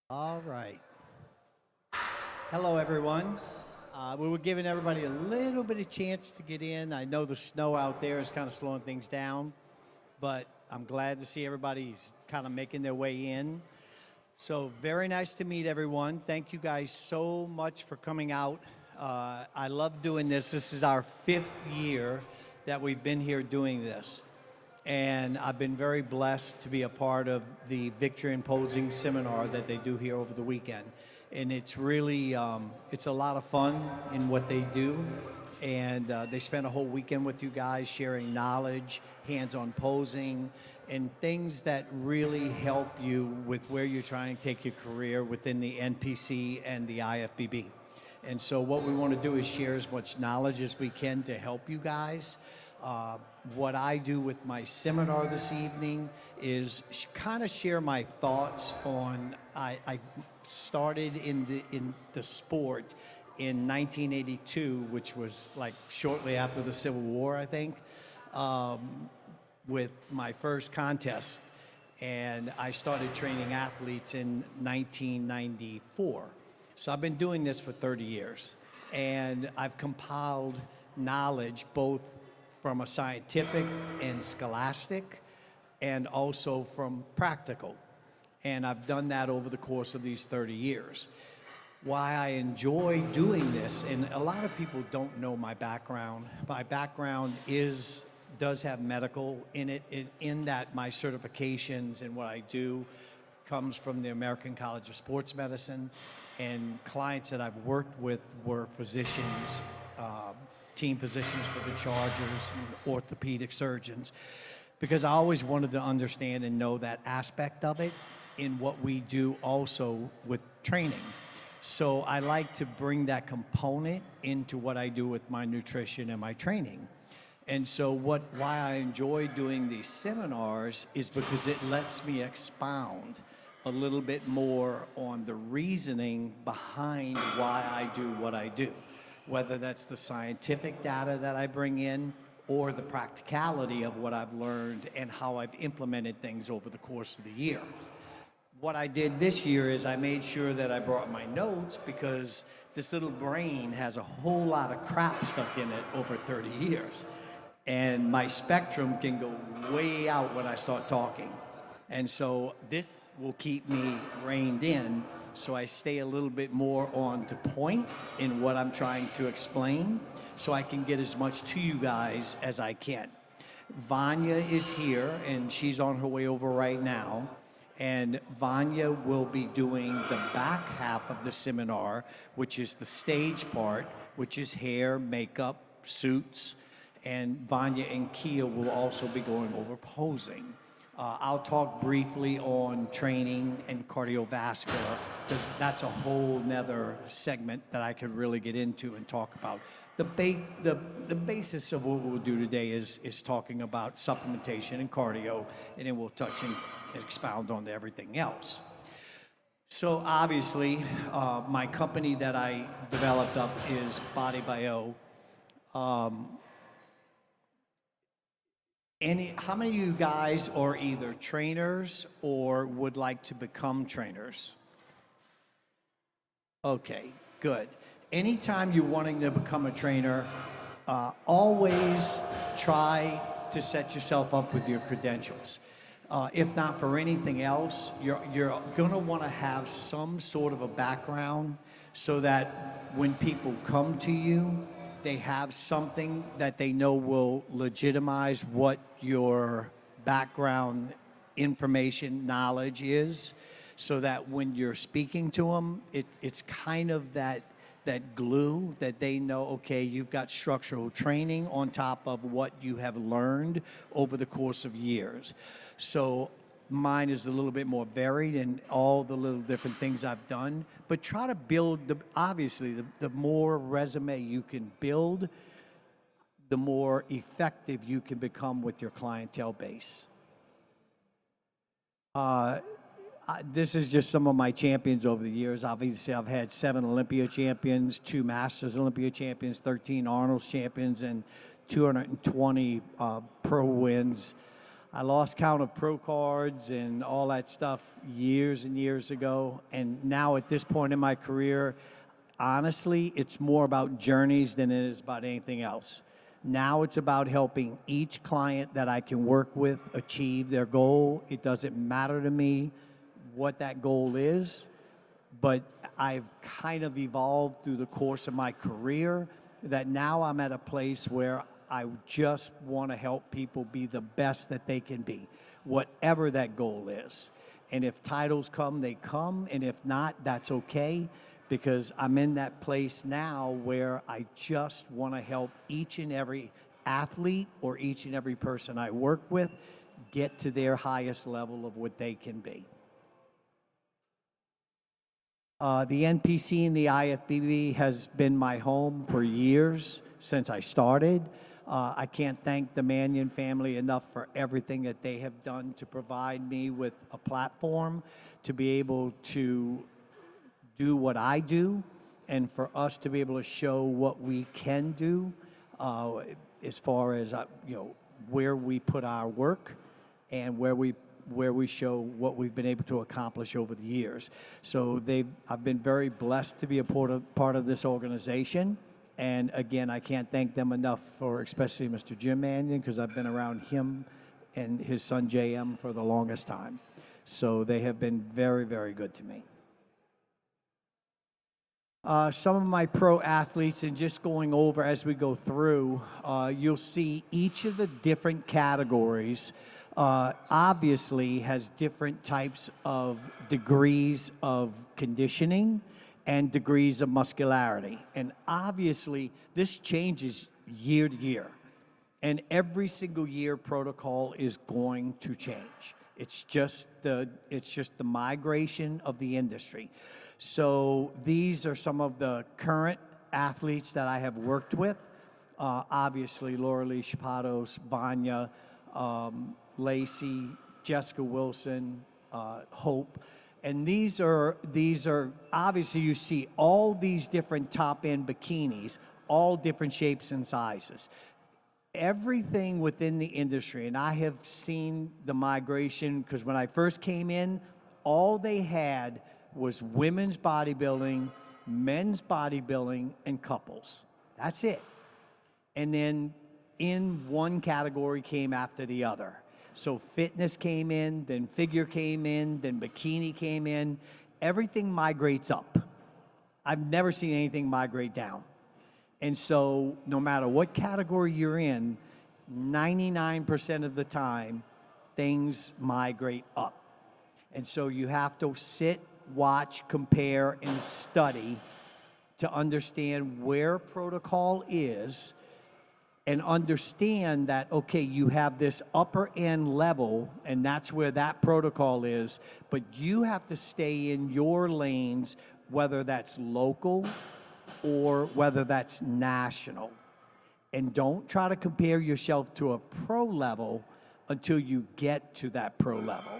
All right. Hello, everyone. We were giving everybody a little bit of chance to get in. I know the snow out there is kind of slowing things down, but I'm glad to see everybody's kind of making their way in. So very nice to meet everyone. Thank you guys so much for coming out. I love doing this. This is our 5th year that we've been here doing this. And I've been very blessed to be a part of the Victory in Posing seminar that they do here over the weekend. And it's really, it's a lot of fun in what they do. And they spend a whole weekend with you guys sharing knowledge, hands-on posing, and things that really help you with where you're trying to take your career within the NPC and the IFBB. And so what we want to do is share as much knowledge as we can to help you guys. What I do with my seminar this evening is kind of share my thoughts on, I started in the sport in 1982, which was like shortly after the Civil War, I think, with my first contest. And I started training athletes in 1994. So I've been doing this for 30 years. And I've compiled knowledge both from a scientific and scholastic, and also from practical. And I've done that over the course of these 30 years. Why I enjoy doing this, and a lot of people don't know my background. My background does have medical in it, in that my certifications and what I do comes from the American College of Sports Medicine, and clients that I've worked with were physicians, team physicians for the Chargers, and orthopedic surgeons, because I always wanted to understand and know that aspect of it in what we do also with training. So I like to bring that component into what I do with my nutrition and my training. And so why I enjoy doing these seminars is because it lets me expound a little bit more on the reasoning behind why I do what I do, whether that's the scientific data that I bring in or the practicality of what I've learned and how I've implemented things over the course of the year. What I did this year is I made sure that I brought my notes, because this little brain has a whole lot of crap stuck in it over 30 years. And my spectrum can go way out when I start talking. And so this will keep me reined in, so I stay a little bit more on to point in what I'm trying to explain, so I can get as much to you guys as I can. Vanya is here, and she's on her way over right now. And Vanya will be doing the back half of the seminar, which is the stage part, which is hair, makeup, suits. And Vanya and Kia will also be going over posing. I'll talk briefly on training and cardiovascular, because that's a whole nother segment that I could really get into and talk about. The basis of what we'll do today is talking about supplementation and cardio, and then we'll touch and expound on everything else. So obviously, my company that I developed up is BodyBio. How many of you guys are either trainers or would like to become trainers? Okay, good. Anytime you're wanting to become a trainer, always try to set yourself up with your credentials. If not for anything else, you're going to want to have some sort of a background, so that when people come to you, they have something that they know will legitimize what your background information, knowledge is, so that when you're speaking to them, it's kind of that glue that they know, okay, you've got structural training on top of what you have learned over the course of years. So mine is a little bit more varied in all the little different things I've done, but try to build, obviously, the more resume you can build, the more effective you can become with your clientele base. This is just some of my champions over the years. Obviously, I've had 7 Olympia champions, 2 Masters Olympia champions, 13 Arnold's champions, and 220 pro wins. I lost count of pro cards and all that stuff years and years ago. And now at this point in my career, honestly, it's more about journeys than it is about anything else. Now it's about helping each client that I can work with achieve their goal. It doesn't matter to me what that goal is, but I've kind of evolved through the course of my career that now I'm at a place where I just want to help people be the best that they can be, whatever that goal is. And if titles come, they come, and if not, that's okay, because I'm in that place now where I just want to help each and every athlete or each and every person I work with get to their highest level of what they can be. The NPC and the IFBB has been my home for years since I started. I can't thank the Manion family enough for everything that they have done to provide me with a platform to be able to do what I do, and for us to be able to show what we can do as far as where we put our work and where we show what we've been able to accomplish over the years. So I've been very blessed to be a part of this organization. And again, I can't thank them enough for, especially Mr. Jim Manion, because I've been around him and his son JM for the longest time. So they have been very, very good to me. Some of my pro athletes, and just going over as we go through, you'll see each of the different categories obviously has different types of degrees of conditioning and degrees of muscularity. And obviously, this changes year to year. And every single year, protocol is going to change. It's just the migration of the industry. So these are some of the current athletes that I have worked with. Obviously, Laura Lee Chapados, Vanya, Lacey, Jessica Wilson, Hope. And these are obviously, you see all these different top-end bikinis, all different shapes and sizes. Everything within the industry, and I have seen the migration, because when I first came in, all they had was women's bodybuilding, men's bodybuilding, and couples. That's it. And then in one category came after the other. So fitness came in, then figure came in, then bikini came in. Everything migrates up. I've never seen anything migrate down. And so no matter what category you're in, 99% of the time, things migrate up. And so you have to sit, watch, compare, and study to understand where protocol is, and understand that, okay, you have this upper end level, and that's where that protocol is, but you have to stay in your lanes, whether that's local or whether that's national. And don't try to compare yourself to a pro level until you get to that pro level.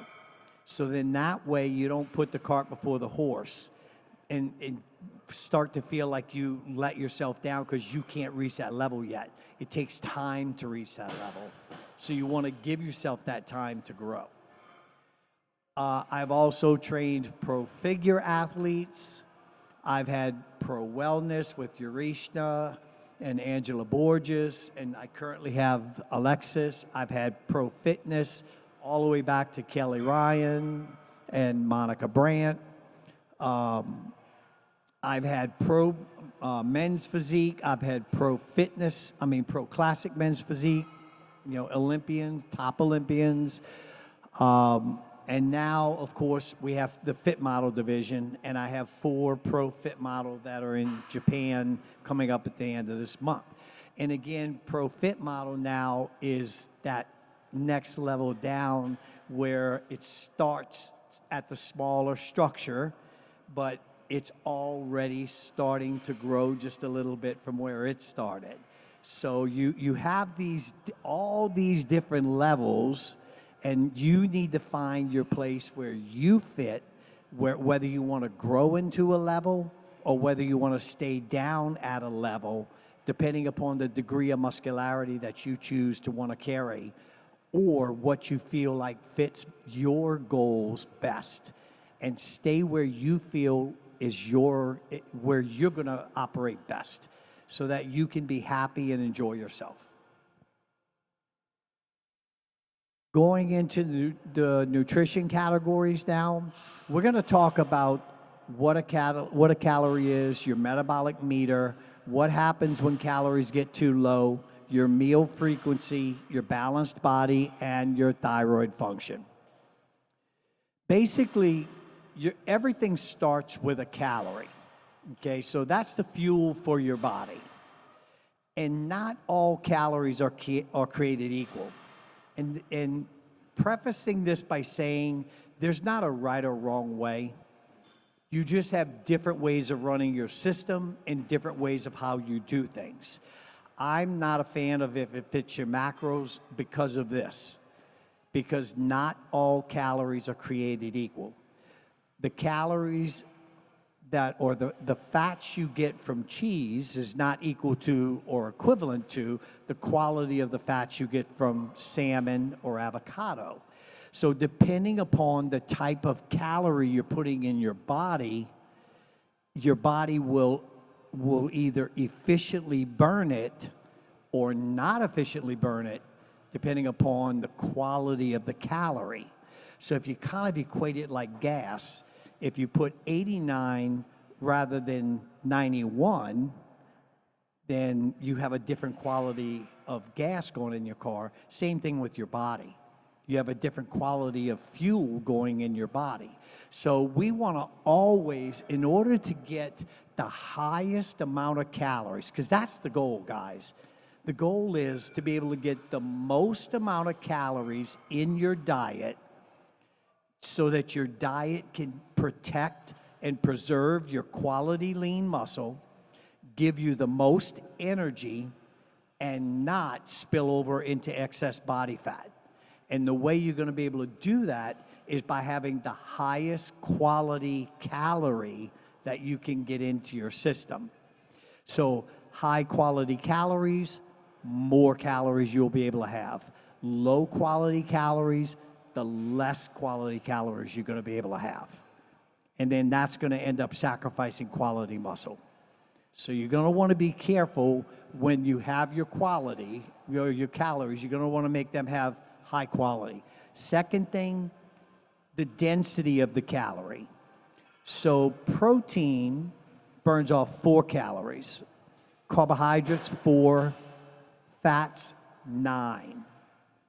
So then that way you don't put the cart before the horse and start to feel like you let yourself down because you can't reach that level yet. It takes time to reach that level. So you want to give yourself that time to grow. I've also trained pro figure athletes. I've had pro wellness with Urishna and Angela Borges, and I currently have Alexis. I've had pro fitness all the way back to Kelly Ryan and Monica Brandt. I've had pro men's physique. I've had pro classic men's physique, Olympians, top Olympians. And now, of course, we have the fit model division, and I have 4 pro fit model that are in Japan coming up at the end of this month. And again, pro fit model now is that next level down where it starts at the smaller structure, but it's already starting to grow just a little bit from where it started. So you have all these different levels, and you need to find your place where you fit, whether you want to grow into a level or whether you want to stay down at a level, depending upon the degree of muscularity that you choose to want to carry, or what you feel like fits your goals best, and stay where you feel is where you're going to operate best, so that you can be happy and enjoy yourself. Going into the nutrition categories now, we're going to talk about what a calorie is, your metabolic meter, what happens when calories get too low, your meal frequency, your balanced body, and your thyroid function. Basically, everything starts with a calorie. Okay, so that's the fuel for your body. And not all calories are created equal. And prefacing this by saying there's not a right or wrong way. You just have different ways of running your system and different ways of how you do things. I'm not a fan of if it fits your macros because of this, because not all calories are created equal. The calories or the fats you get from cheese is not equal to or equivalent to the quality of the fats you get from salmon or avocado. So depending upon the type of calorie you're putting in your body will either efficiently burn it or not efficiently burn it, depending upon the quality of the calorie. So if you kind of equate it like gas, if you put 89 rather than 91, then you have a different quality of gas going in your car. Same thing with your body. You have a different quality of fuel going in your body. So we want to always, in order to get the highest amount of calories, because that's the goal, guys. The goal is to be able to get the most amount of calories in your diet so that your diet can protect and preserve your quality lean muscle, give you the most energy, and not spill over into excess body fat. And the way you're going to be able to do that is by having the highest quality calorie that you can get into your system. So high quality calories, more calories you'll be able to have. Low quality calories, the less quality calories you're going to be able to have. And then that's going to end up sacrificing quality muscle. So you're going to want to be careful when you have your quality, your calories, you're going to want to make them have high quality. Second thing, the density of the calorie. So protein burns off 4 calories, carbohydrates 4, fats 9.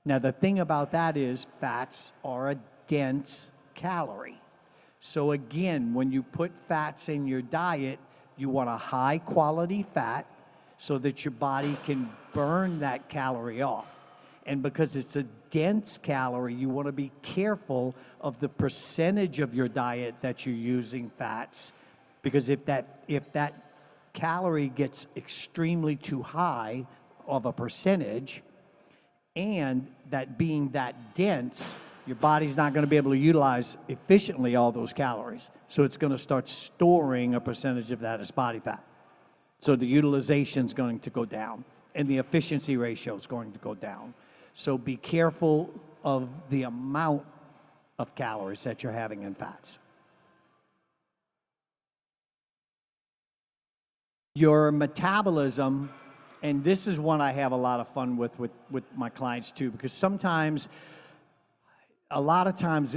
Now the thing about that is fats are a dense calorie. So again, when you put fats in your diet, you want a high quality fat so that your body can burn that calorie off. And because it's a dense calorie, you want to be careful of the percentage of your diet that you're using fats, because if that calorie gets extremely too high of a percentage, and that being that dense, your body's not going to be able to utilize efficiently all those calories. So it's going to start storing a percentage of that as body fat. So the utilization is going to go down, and the efficiency ratio is going to go down. So be careful of the amount of calories that you're having in fats. Your metabolism, and this is one I have a lot of fun with my clients too, because a lot of times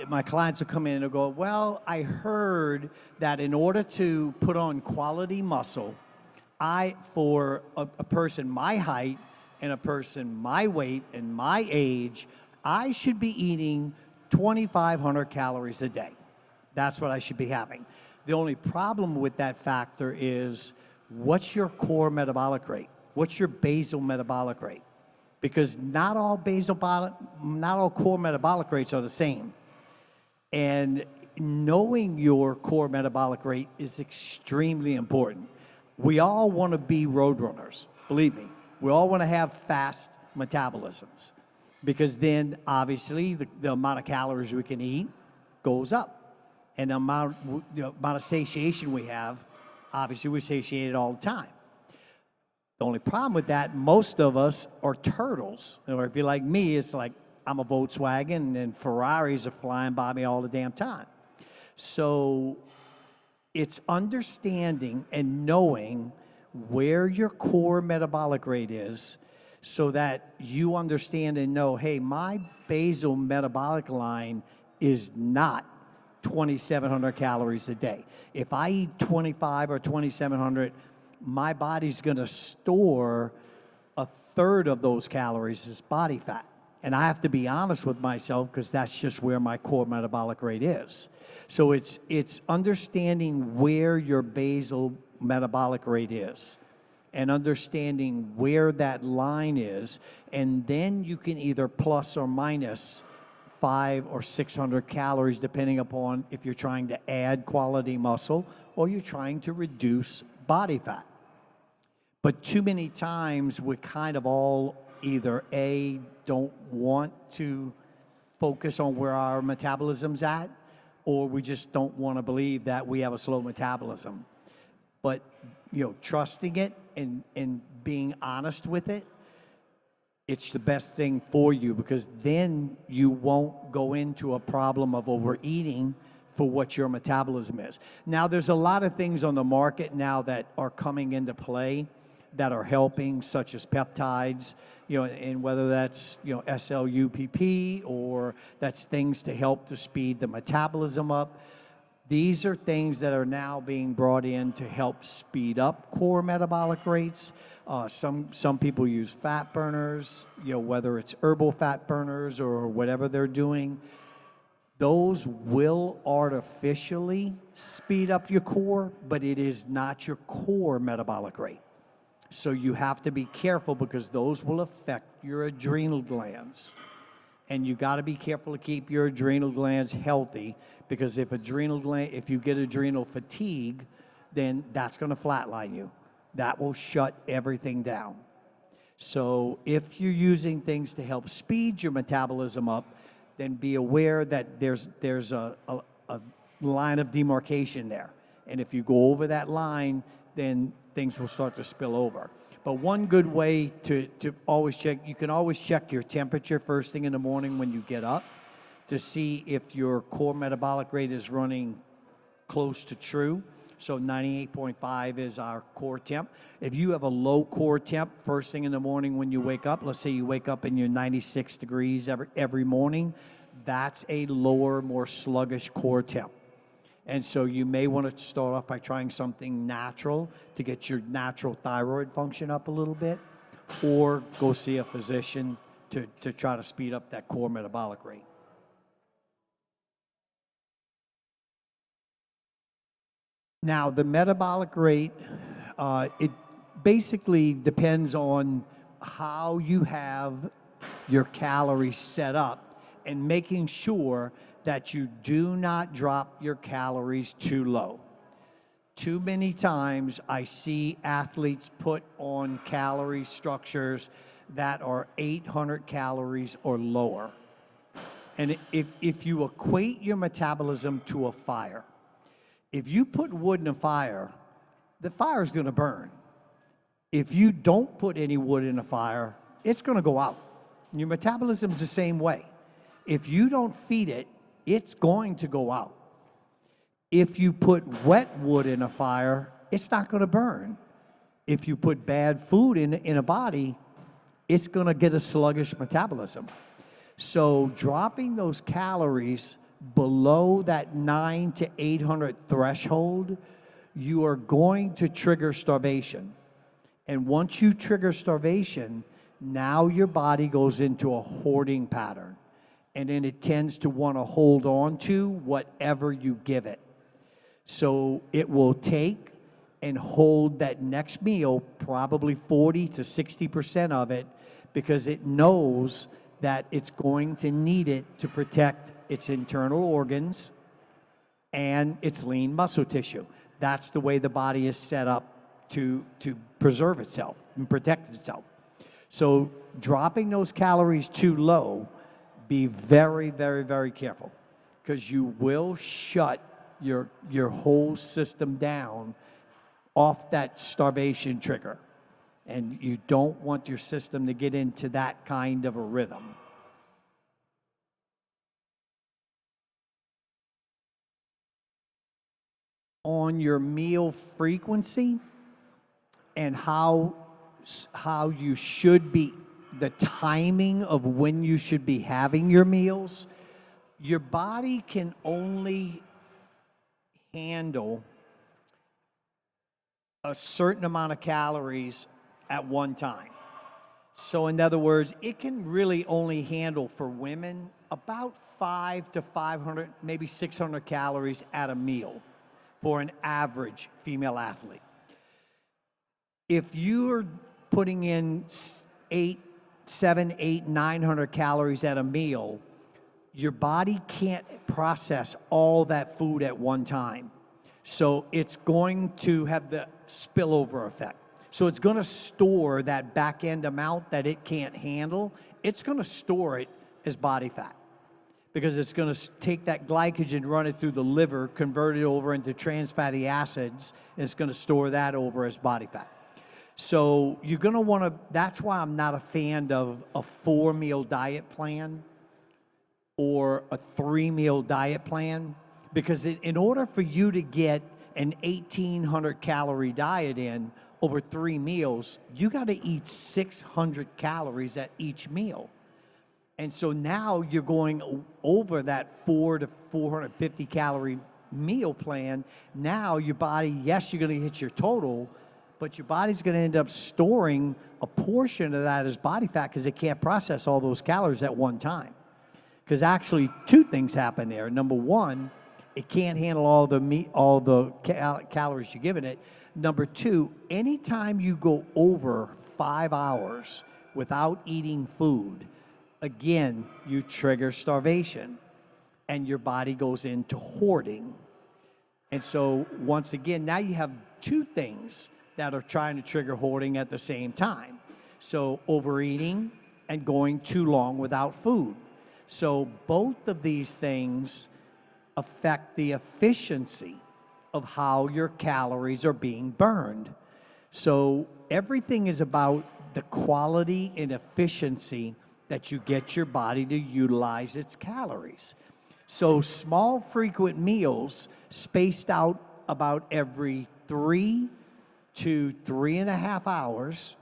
my clients will come in and they'll go, well, I heard that in order to put on quality muscle, for a person my height and a person my weight and my age, I should be eating 2,500 calories a day. That's what I should be having. The only problem with that factor is, what's your core metabolic rate? What's your basal metabolic rate? Because not all core metabolic rates are the same. And knowing your core metabolic rate is extremely important. We all want to be road runners, believe me. We all want to have fast metabolisms, because then obviously the amount of calories we can eat goes up, and the amount of satiation we have, obviously we're satiated all the time. The only problem with that, most of us are turtles. Or if you're like me, it's like I'm a Volkswagen and Ferraris are flying by me all the damn time. So it's understanding and knowing where your core metabolic rate is so that you understand and know, hey, my basal metabolic line is not 2,700 calories a day. If I eat 25 or 2,700, my body's going to store a third of those calories as body fat. And I have to be honest with myself because that's just where my core metabolic rate is. So it's understanding where your basal metabolic rate is and understanding where that line is, and then you can either plus or minus 500 or 600 calories depending upon if you're trying to add quality muscle or you're trying to reduce body fat. But too many times we kind of all either A, don't want to focus on where our metabolism's at, or we just don't want to believe that we have a slow metabolism. But, you know, trusting it and being honest with it, it's the best thing for you, because then you won't go into a problem of overeating for what your metabolism is. Now, there's a lot of things on the market now that are coming into play that are helping, such as peptides, you know, and whether that's, you know, SLUPP or that's things to help to speed the metabolism up. These are things that are now being brought in to help speed up core metabolic rates. Some people use fat burners, you know, whether it's herbal fat burners or whatever they're doing. Those will artificially speed up your core, but it is not your core metabolic rate. So you have to be careful because those will affect your adrenal glands. And you got to be careful to keep your adrenal glands healthy, because if you get adrenal fatigue, then that's going to flatline you. That will shut everything down. So if you're using things to help speed your metabolism up, then be aware that there's a line of demarcation there. And if you go over that line, then things will start to spill over. But one good way to always check, you can always check your temperature first thing in the morning when you get up to see if your core metabolic rate is running close to true. So 98.5 is our core temp. If you have a low core temp first thing in the morning when you wake up, let's say you wake up and you're 96 degrees every morning, that's a lower, more sluggish core temp. And so you may want to start off by trying something natural to get your natural thyroid function up a little bit, or go see a physician to try to speed up that core metabolic rate. Now, the metabolic rate, it basically depends on how you have your calories set up and making sure that you do not drop your calories too low. Too many times I see athletes put on calorie structures that are 800 calories or lower. And if you equate your metabolism to a fire, if you put wood in a fire, the fire is going to burn. If you don't put any wood in a fire, it's going to go out. And your metabolism is the same way. If you don't feed it, it's going to go out. If you put wet wood in a fire, it's not going to burn. If you put bad food in a body, it's going to get a sluggish metabolism. So dropping those calories below that 900 to 800 threshold, you are going to trigger starvation. And once you trigger starvation, now your body goes into a hoarding pattern. And then it tends to want to hold on to whatever you give it. So it will take and hold that next meal, probably 40 to 60% of it, because it knows that it's going to need it to protect its internal organs and its lean muscle tissue. That's the way the body is set up to preserve itself and protect itself. So dropping those calories too low, be very, very, very careful, because you will shut your whole system down off that starvation trigger. And you don't want your system to get into that kind of a rhythm. On your meal frequency and how you should be, the timing of when you should be having your meals, your body can only handle a certain amount of calories at one time. So in other words, it can really only handle for women about 5 to 500, maybe 600 calories at a meal for an average female athlete. If you're putting in 7, 8, 900 calories at a meal, your body can't process all that food at one time. So it's going to have the spillover effect. So it's going to store that back end amount that it can't handle. It's going to store it as body fat because it's going to take that glycogen, run it through the liver, convert it over into trans fatty acids, and it's going to store that over as body fat. So you're going to want to, that's why I'm not a fan of a 4-meal diet plan or a 3-meal diet plan, because in order for you to get an 1,800 calorie diet in over 3 meals, you got to eat 600 calories at each meal. And so now you're going over that 400 to 450 calorie meal plan. Now your body, yes, you're going to hit your total, but your body's going to end up storing a portion of that as body fat because it can't process all those calories at one time. Because actually, 2 things happen there. Number one, it can't handle all the calories you're giving it. Number 2, anytime you go over 5 hours without eating food, again, you trigger starvation and your body goes into hoarding. And so once again, now you have 2 things that are trying to trigger hoarding at the same time. So overeating and going too long without food. So both of these things affect the efficiency of how your calories are being burned. So everything is about the quality and efficiency that you get your body to utilize its calories. So small, frequent meals spaced out about every 3 to 3.5 hours,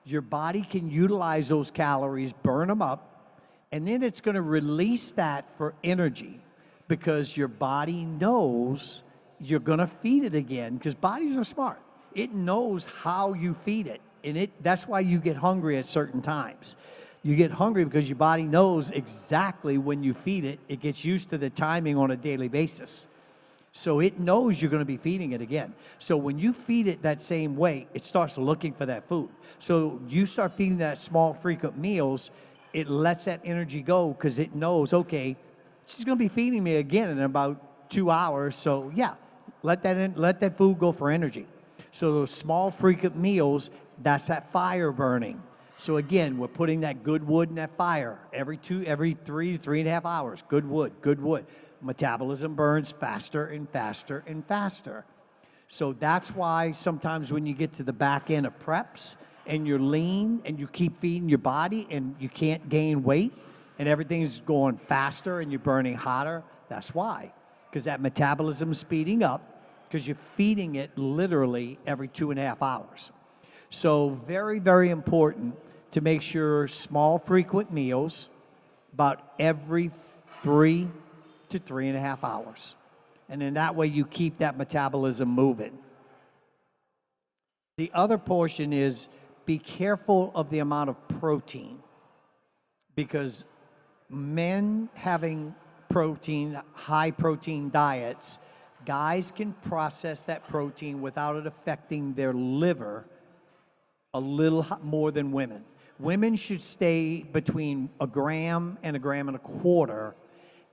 your body can utilize those calories, burn them up, and then it's going to release that for energy because your body knows you're going to feed it again, because bodies are smart. It knows how you feed it, and that's why you get hungry at certain times. You get hungry because your body knows exactly when you feed it. It gets used to the timing on a daily basis. So it knows you're going to be feeding it again. So when you feed it that same way, it starts looking for that food. So you start feeding that small, frequent meals, it lets that energy go because it knows, okay, she's going to be feeding me again in about 2 hours. So yeah, let that food go for energy. So those small, frequent meals, that's that fire burning. So again, we're putting that good wood in that fire every 3 to 3.5 hours. Good wood, good wood. Metabolism burns faster and faster and faster. So that's why sometimes when you get to the back end of preps and you're lean and you keep feeding your body and you can't gain weight and everything's going faster and you're burning hotter, that's why. Because that metabolism is speeding up because you're feeding it literally every 2.5 hours. So very, very important to make sure small, frequent meals about every 3 to 3.5 hours. And then that way you keep that metabolism moving. The other portion is be careful of the amount of protein, because men having protein, high protein diets, guys can process that protein without it affecting their liver a little more than women. Women should stay between 1 gram and 1.25 grams.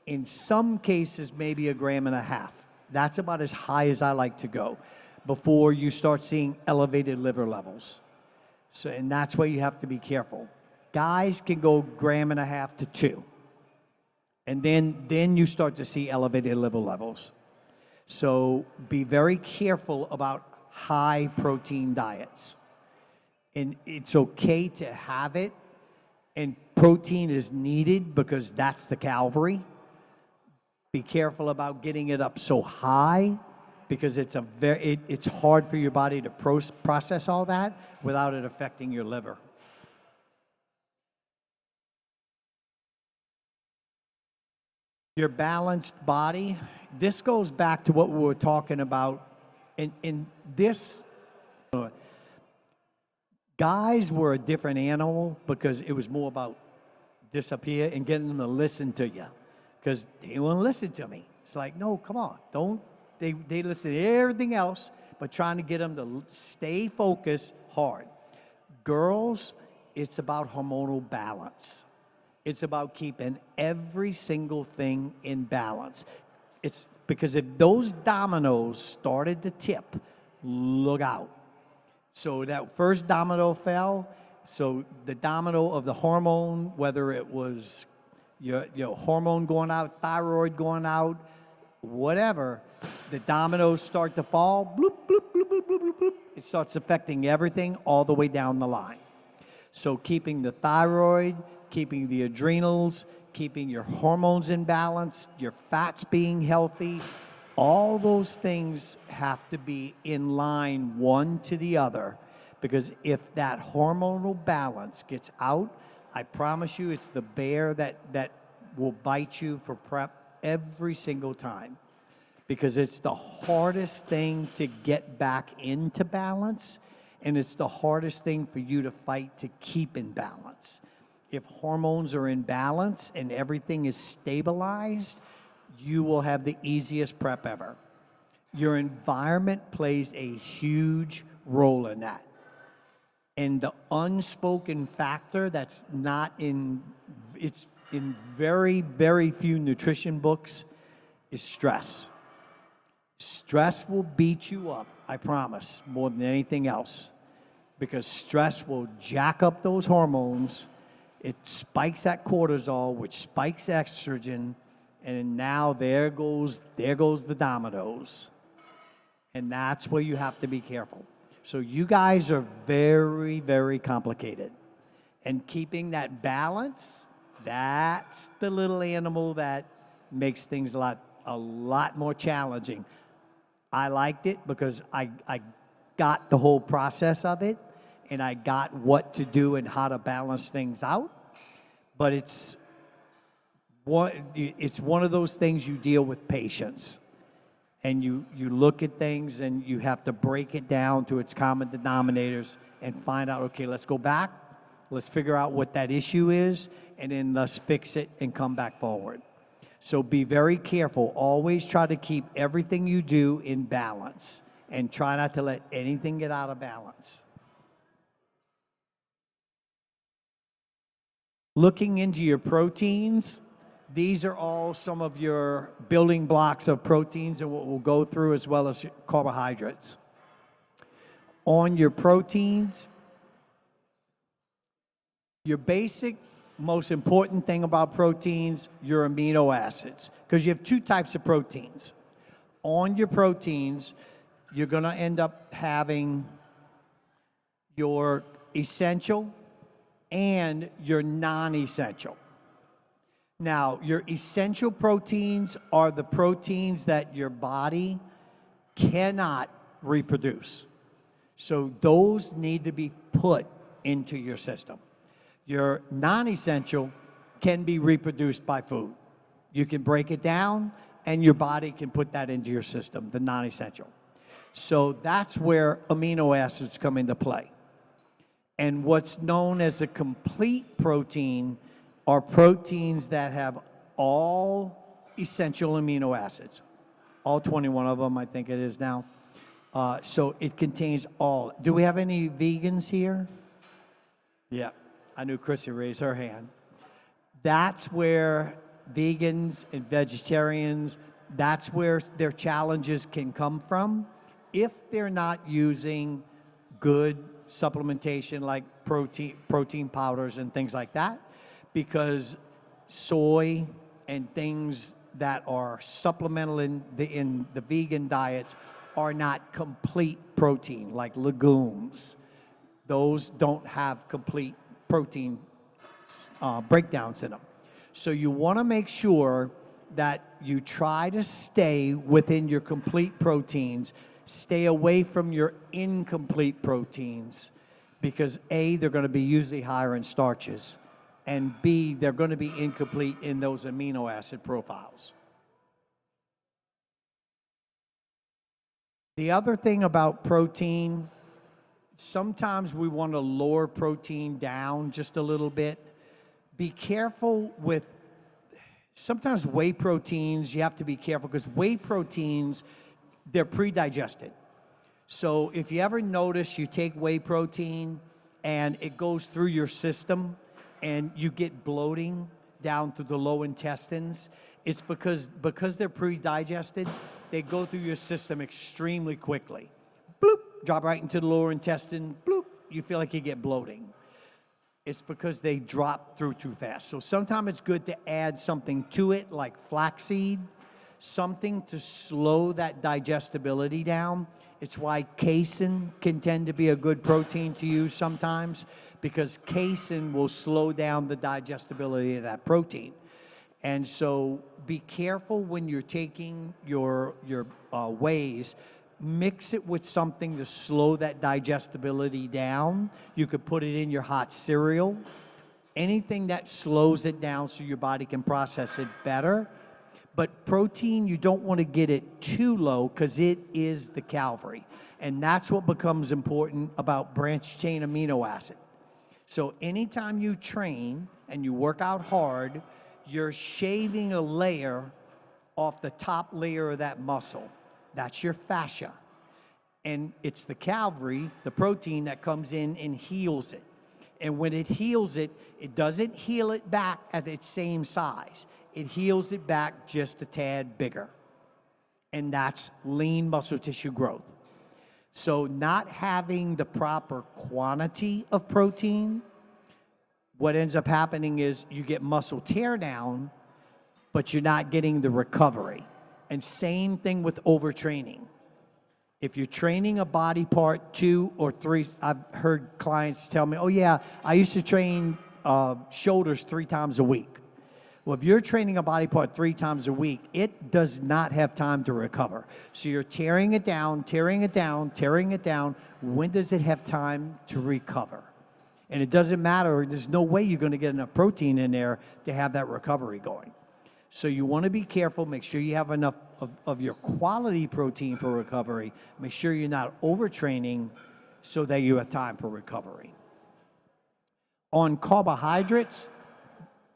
In some cases, maybe 1.5 grams. That's about as high as I like to go before you start seeing elevated liver levels. So, and that's why you have to be careful. Guys can go 1.5 grams to 2. And then you start to see elevated liver levels. So be very careful about high protein diets. And it's okay to have it, and protein is needed because that's the Calvary. Be careful about getting it up so high because it's hard for your body to process all that without it affecting your liver. Your balanced body, this goes back to what we were talking about. In this, guys were a different animal because it was more about disappear and getting them to listen to you because they won't listen to me. It's like, no, come on, don't. They listen to everything else, but trying to get them to stay focused hard. Girls, it's about hormonal balance. It's about keeping every single thing in balance. It's because if those dominoes started to tip, look out. So that first domino fell, so the domino of the hormone, whether it was your hormone going out, thyroid going out, whatever, the dominoes start to fall, bloop, bloop, bloop, bloop, bloop, bloop, bloop. It starts affecting everything all the way down the line. So keeping the thyroid, keeping the adrenals, keeping your hormones in balance, your fats being healthy, all those things have to be in line one to the other, because if that hormonal balance gets out, I promise you it's the bear that will bite you for prep every single time, because it's the hardest thing to get back into balance, and it's the hardest thing for you to fight to keep in balance. If hormones are in balance and everything is stabilized, you will have the easiest prep ever. Your environment plays a huge role in that. And the unspoken factor that's not in, it's in very, very few nutrition books, is stress. Stress will beat you up, I promise, more than anything else. Because stress will jack up those hormones. It spikes that cortisol, which spikes estrogen, and now there goes the dominoes. And that's where you have to be careful. So you guys are very, very complicated. And keeping that balance, that's the little animal that makes things a lot more challenging. I liked it because I got the whole process of it, and I got what to do and how to balance things out. But it's one of those things you deal with patience. And you look at things and you have to break it down to its common denominators and find out, okay, let's go back, let's figure out what that issue is, and then let's fix it and come back forward. So be very careful. Always try to keep everything you do in balance and try not to let anything get out of balance. Looking into your proteins, these are all some of your building blocks of proteins and what we'll go through, as well as carbohydrates. On your proteins, your basic, most important thing about proteins, your amino acids, because you have two types of proteins. On your proteins, you're going to end up having your essential and your non-essential. Now, your essential proteins are the proteins that your body cannot reproduce. So those need to be put into your system. Your non-essential can be reproduced by food. You can break it down and your body can put that into your system, the non-essential. So that's where amino acids come into play. And what's known as a complete protein are proteins that have all essential amino acids. All 21 of them, I think it is now. So it contains all. Do we have any vegans here? Yeah, I knew Chrissy raised her hand. That's where vegans and vegetarians, that's where their challenges can come from if they're not using good supplementation like protein powders and things like that. Because soy and things that are supplemental in the vegan diets are not complete protein, like legumes. Those don't have complete protein breakdowns in them. So you want to make sure that you try to stay within your complete proteins, stay away from your incomplete proteins, because A, they're going to be usually higher in starches, and B, they're going to be incomplete in those amino acid profiles. The other thing about protein, sometimes we want to lower protein down just a little bit. Be careful with, sometimes whey proteins, you have to be careful because whey proteins, they're pre-digested. So if you ever notice you take whey protein and it goes through your system and you get bloating down through the low intestines, it's because they're pre-digested, they go through your system extremely quickly. Bloop, drop right into the lower intestine, bloop, you feel like you get bloating. It's because they drop through too fast. So sometimes it's good to add something to it, like flaxseed, something to slow that digestibility down. It's why casein can tend to be a good protein to use sometimes, because casein will slow down the digestibility of that protein. And so be careful when you're taking your wheys. Mix it with something to slow that digestibility down. You could put it in your hot cereal. Anything that slows it down so your body can process it better. But protein, you don't want to get it too low because it is the calorie. And that's what becomes important about branched chain amino acid. So anytime you train and you work out hard, you're shaving a layer off the top layer of that muscle. That's your fascia. And it's the calorie, the protein, that comes in and heals it. And when it heals it, it doesn't heal it back at its same size. It heals it back just a tad bigger. And that's lean muscle tissue growth. So not having the proper quantity of protein, what ends up happening is you get muscle tear down, but you're not getting the recovery. And same thing with overtraining. If you're training a body part 2 or 3, I've heard clients tell me, oh yeah, I used to train shoulders 3 times a week. Well, if you're training a body part 3 times a week, it does not have time to recover. So you're tearing it down, tearing it down, tearing it down. When does it have time to recover? And it doesn't matter, there's no way you're going to get enough protein in there to have that recovery going. So you want to be careful, make sure you have enough of your quality protein for recovery. Make sure you're not overtraining so that you have time for recovery. On carbohydrates,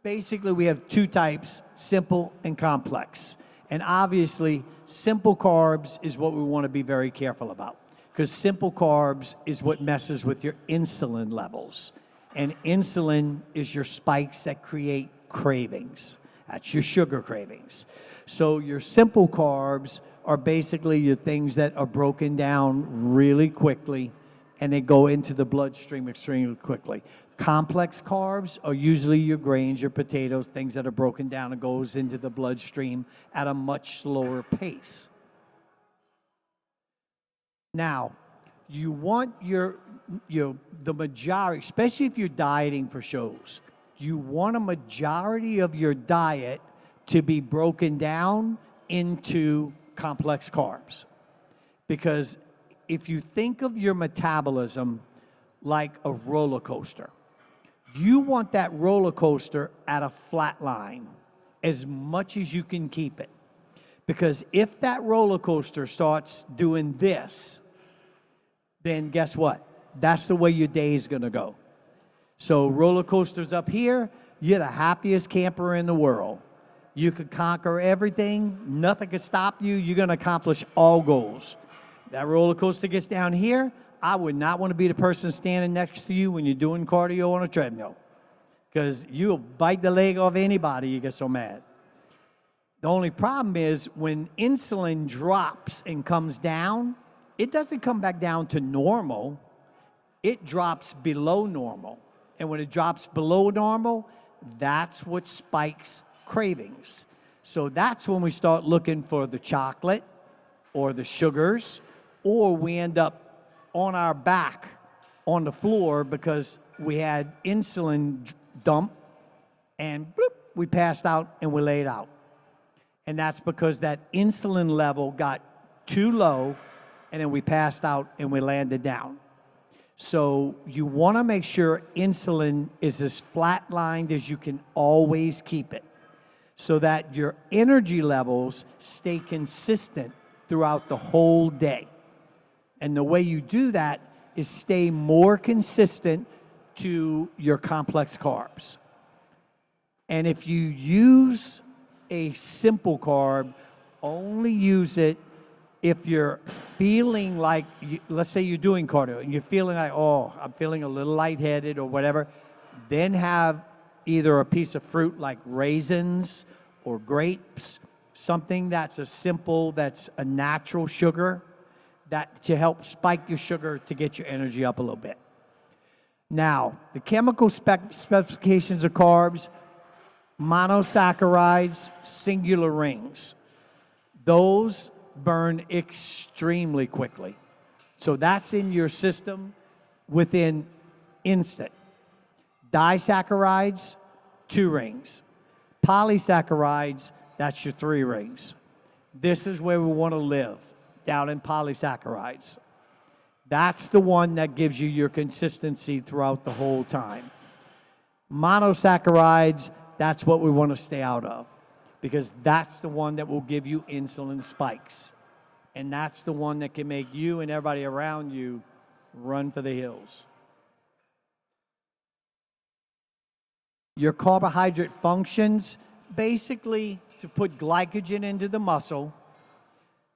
basically we have 2 types, simple and complex. And obviously, simple carbs is what we want to be very careful about, because simple carbs is what messes with your insulin levels. And insulin is your spikes that create cravings. That's your sugar cravings. So your simple carbs are basically your things that are broken down really quickly and they go into the bloodstream extremely quickly. Complex carbs are usually your grains, your potatoes, things that are broken down and goes into the bloodstream at a much slower pace. Now, you want the majority, especially if you're dieting for shows, you want a majority of your diet to be broken down into complex carbs. Because if you think of your metabolism like a roller coaster, you want that roller coaster at a flat line as much as you can keep it. Because if that roller coaster starts doing this, then guess what? That's the way your day is going to go. So roller coasters up here, you're the happiest camper in the world. You could conquer everything. Nothing can stop you. You're going to accomplish all goals. That roller coaster gets down here, I would not want to be the person standing next to you when you're doing cardio on a treadmill, because you'll bite the leg off anybody, you get so mad. The only problem is when insulin drops and comes down, it doesn't come back down to normal. It drops below normal. And when it drops below normal, that's what spikes cravings. So that's when we start looking for the chocolate or the sugars, or we end up on our back on the floor because we had insulin dump, and bloop, we passed out and we laid out. And that's because that insulin level got too low, and then we passed out and we landed down. So you want to make sure insulin is as flatlined as you can always keep it, so that your energy levels stay consistent throughout the whole day. And the way you do that is stay more consistent to your complex carbs. And if you use a simple carb, only use it if you're feeling like, let's say you're doing cardio and you're feeling like, oh, I'm feeling a little lightheaded or whatever, then have either a piece of fruit like raisins or grapes, something that's a simple, that's a natural sugar, that to help spike your sugar to get your energy up a little bit. Now, the chemical specifications of carbs: monosaccharides, singular rings. Those burn extremely quickly. So that's in your system within instant. Disaccharides, 2 rings. Polysaccharides, that's your 3 rings. This is where we want to live, down in polysaccharides. That's the one that gives you your consistency throughout the whole time. Monosaccharides, that's what we want to stay out of, because that's the one that will give you insulin spikes. And that's the one that can make you and everybody around you run for the hills. Your carbohydrate functions basically to put glycogen into the muscle,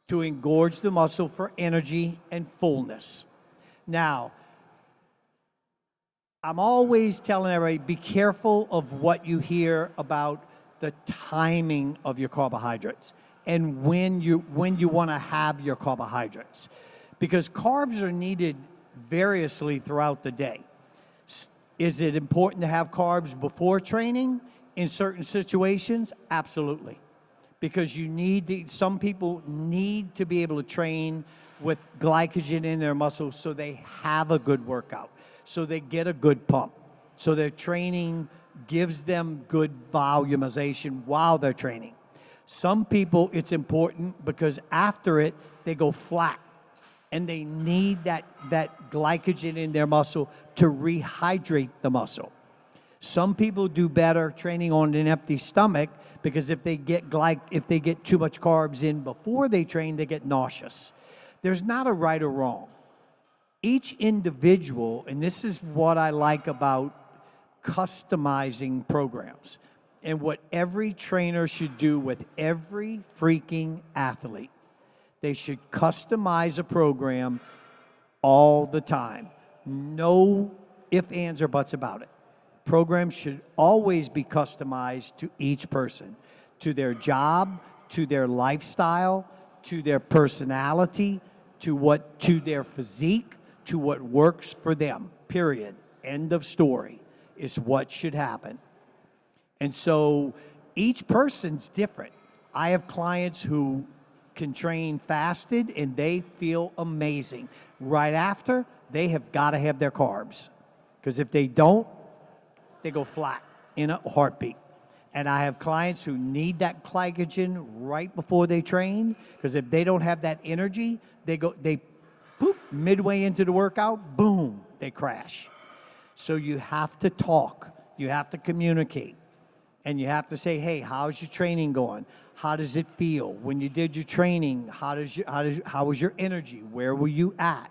to engorge the muscle for energy and fullness. Now, I'm always telling everybody, be careful of what you hear about the timing of your carbohydrates and when you want to have your carbohydrates, because carbs are needed variously throughout the day. Is it important to have carbs before training in certain situations? Absolutely. Because you need to, some people need to be able to train with glycogen in their muscles so they have a good workout, so they get a good pump, so their training gives them good volumization while they're training. Some people, it's important because after it, they go flat, and they need that glycogen in their muscle to rehydrate the muscle. Some people do better training on an empty stomach, because if they get too much carbs in before they train, they get nauseous. There's not a right or wrong. Each individual, and this is what I like about customizing programs, and what every trainer should do with every freaking athlete. They should customize a program all the time. No ifs, ands, or buts about it. Programs should always be customized to each person, to their job, to their lifestyle, to their personality, to their physique, to what works for them, period. End of story, is what should happen. And so each person's different. I have clients who can train fasted and they feel amazing. Right after, they have got to have their carbs, because if they don't, they go flat in a heartbeat. And I have clients who need that glycogen right before they train, because if they don't have that energy, they boop, midway into the workout, boom, they crash. So you have to talk, you have to communicate, and you have to say, hey, how's your training going? How does it feel? When you did your training, how was your energy? Where were you at?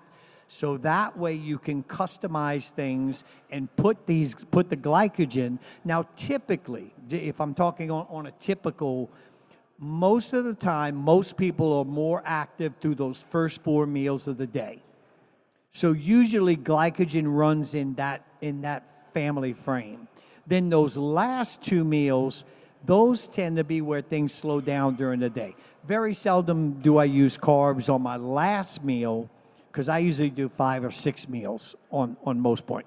So that way you can customize things and put the glycogen. Now, typically, if I'm talking on a typical, most of the time, most people are more active through those first 4 meals of the day. So usually glycogen runs in that family frame. Then those last 2 meals, those tend to be where things slow down during the day. Very seldom do I use carbs on my last meal, because I usually do 5 or 6 meals on most point.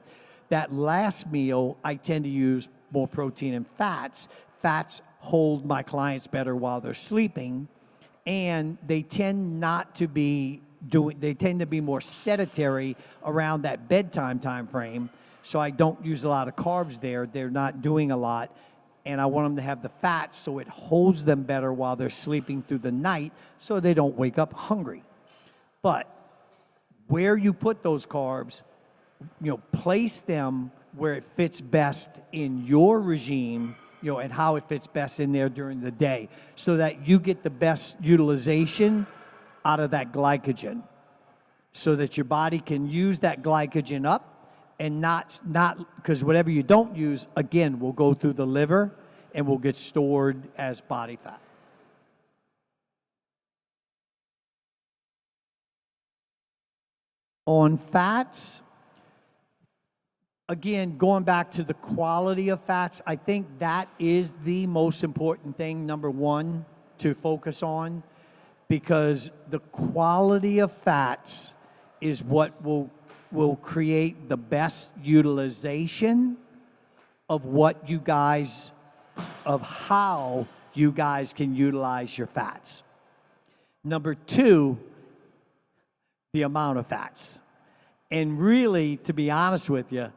That last meal, I tend to use more protein and fats. Fats hold my clients better while they're sleeping, and they tend not to be they tend to be more sedentary around that bedtime time frame. So I don't use a lot of carbs there. They're not doing a lot. And I want them to have the fats so it holds them better while they're sleeping through the night so they don't wake up hungry. But where you put those carbs, place them where it fits best in your regime, and how it fits best in there during the day so that you get the best utilization out of that glycogen so that your body can use that glycogen up and not because whatever you don't use, again, will go through the liver and will get stored as body fat. On fats, again, going back to the quality of fats, I think that is the most important thing, number one, to focus on, because the quality of fats is what will create the best utilization of how you guys can utilize your fats. Number two, the amount of fats. And really, to be honest with you,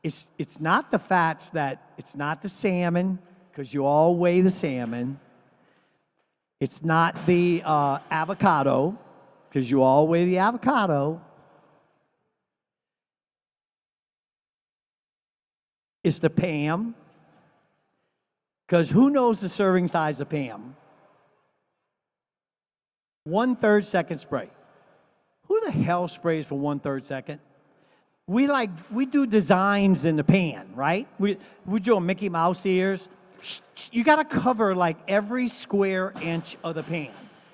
it's not the fats it's not the salmon, because you all weigh the salmon. It's not the avocado, because you all weigh the avocado. It's the Pam, because who knows the serving size of Pam? 1/3 second spray. Who the hell sprays for 1/3 second? We do designs in the pan, right? We do a Mickey Mouse ears. You got to cover like every square inch of the pan.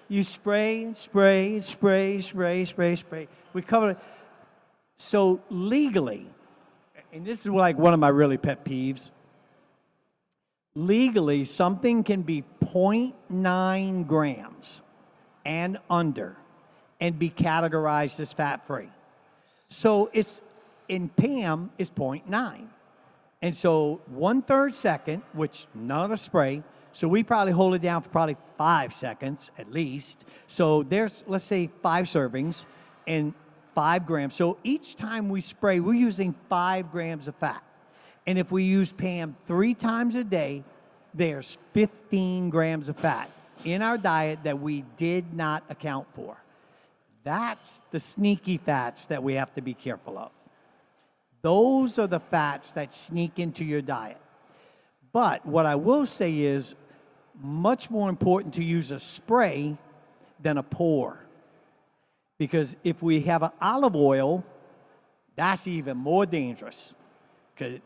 You spray, spray, spray, spray, spray, spray. We cover it. So legally, and this is like one of my really pet peeves, legally something can be 0.9 grams and under and be categorized as fat-free. So it's in Pam is 0.9. And so 1/3 second, which none of the spray, so we probably hold it down for probably 5 seconds at least. So there's, let's say, 5 servings and 5 grams. So each time we spray, we're using 5 grams of fat. And if we use Pam 3 times a day, there's 15 grams of fat in our diet that we did not account for. That's the sneaky fats that we have to be careful of. Those are the fats that sneak into your diet. But what I will say is much more important to use a spray than a pour. Because if we have an olive oil, that's even more dangerous. Because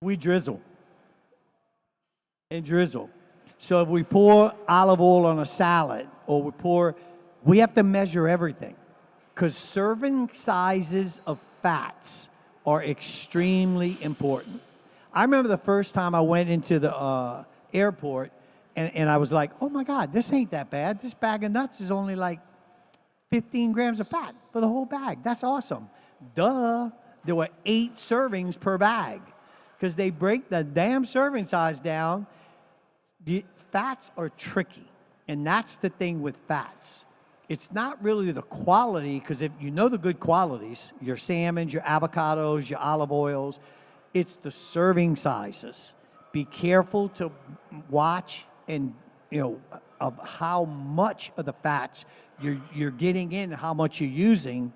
we drizzle and drizzle. So if we pour olive oil on a salad, or we have to measure everything. Because serving sizes of fats are extremely important. I remember the first time I went into the airport, and I was like, oh my God, this ain't that bad. This bag of nuts is only like 15 grams of fat for the whole bag. That's awesome. Duh, there were 8 servings per bag. Because they break the damn serving size down. The fats are tricky, and that's the thing with fats. It's not really the quality, because if you know the good qualities, your salmons, your avocados, your olive oils, it's the serving sizes. Be careful to watch and of how much of the fats you're getting in, how much you're using,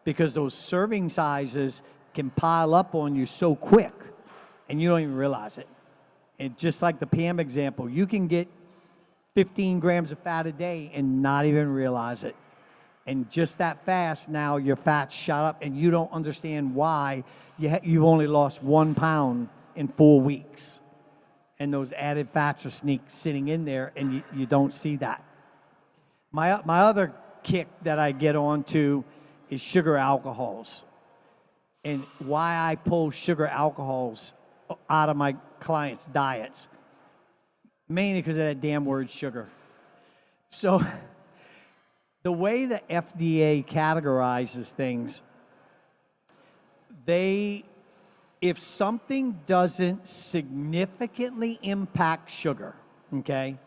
because those serving sizes can pile up on you so quick, and you don't even realize it. And just like the Pam example, you can get 15 grams of fat a day and not even realize it. And just that fast, now your fat's shot up, and you don't understand why you've only lost 1 pound in 4 weeks. And those added fats are sitting in there, and you don't see that. My other kick that I get onto is sugar alcohols. And why I pull sugar alcohols out of my clients' diets. Mainly because of that damn word sugar. So the way the FDA categorizes things, if something doesn't significantly impact sugar, okay,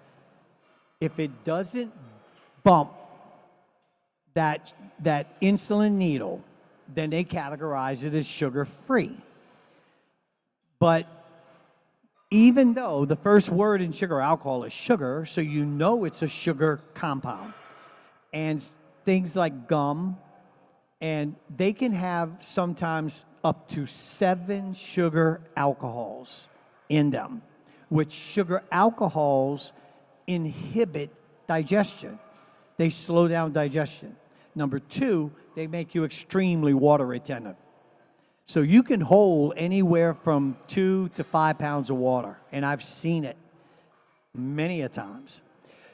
if it doesn't bump that insulin needle, then they categorize it as sugar-free. But even though the first word in sugar alcohol is sugar, so you know it's a sugar compound. And things like gum, and they can have sometimes up to 7 sugar alcohols in them, which sugar alcohols inhibit digestion. They slow down digestion. Number 2, they make you extremely water retentive. So you can hold anywhere from 2 to 5 pounds of water, and I've seen it many a times.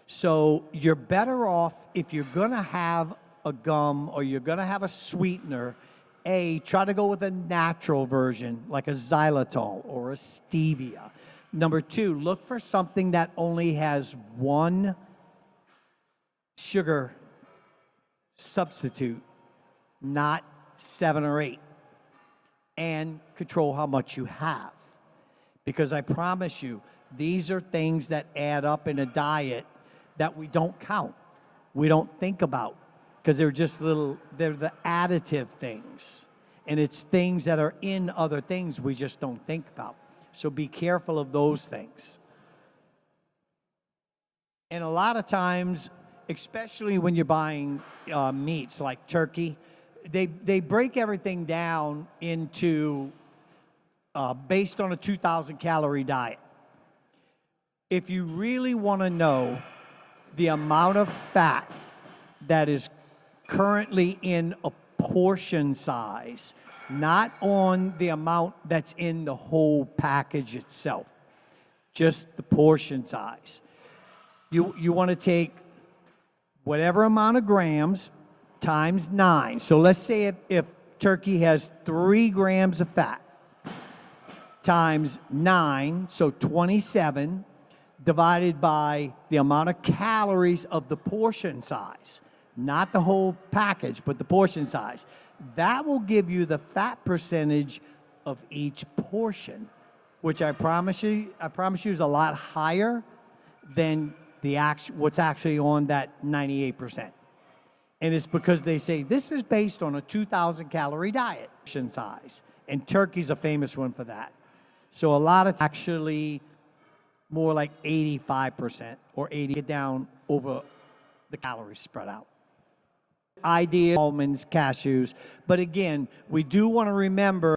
So you're better off, if you're gonna have a gum or you're gonna have a sweetener, try to go with a natural version like a xylitol or a stevia. Number 2, look for something that only has 1 sugar substitute, not 7 or 8. And control how much you have. Because I promise you, these are things that add up in a diet that we don't count. We don't think about, because they're just they're the additive things. And it's things that are in other things we just don't think about. So be careful of those things. And a lot of times, especially when you're buying meats like turkey, they break everything down into based on a 2,000 calorie diet. If you really want to know the amount of fat that is currently in a portion size, not on the amount that's in the whole package itself, just the portion size. You want to take whatever amount of grams times 9. So let's say if turkey has 3 grams of fat times 9, so 27, divided by the amount of calories of the portion size, not the whole package, but the portion size. That will give you the fat percentage of each portion, which I promise you is a lot higher than what's actually on that 98%. And it's because they say this is based on a 2,000 calorie diet size. And turkey's a famous one for that. So a lot of actually more like 85% or 80, get down over the calories spread out. Ideal almonds, cashews. But again, we do want to remember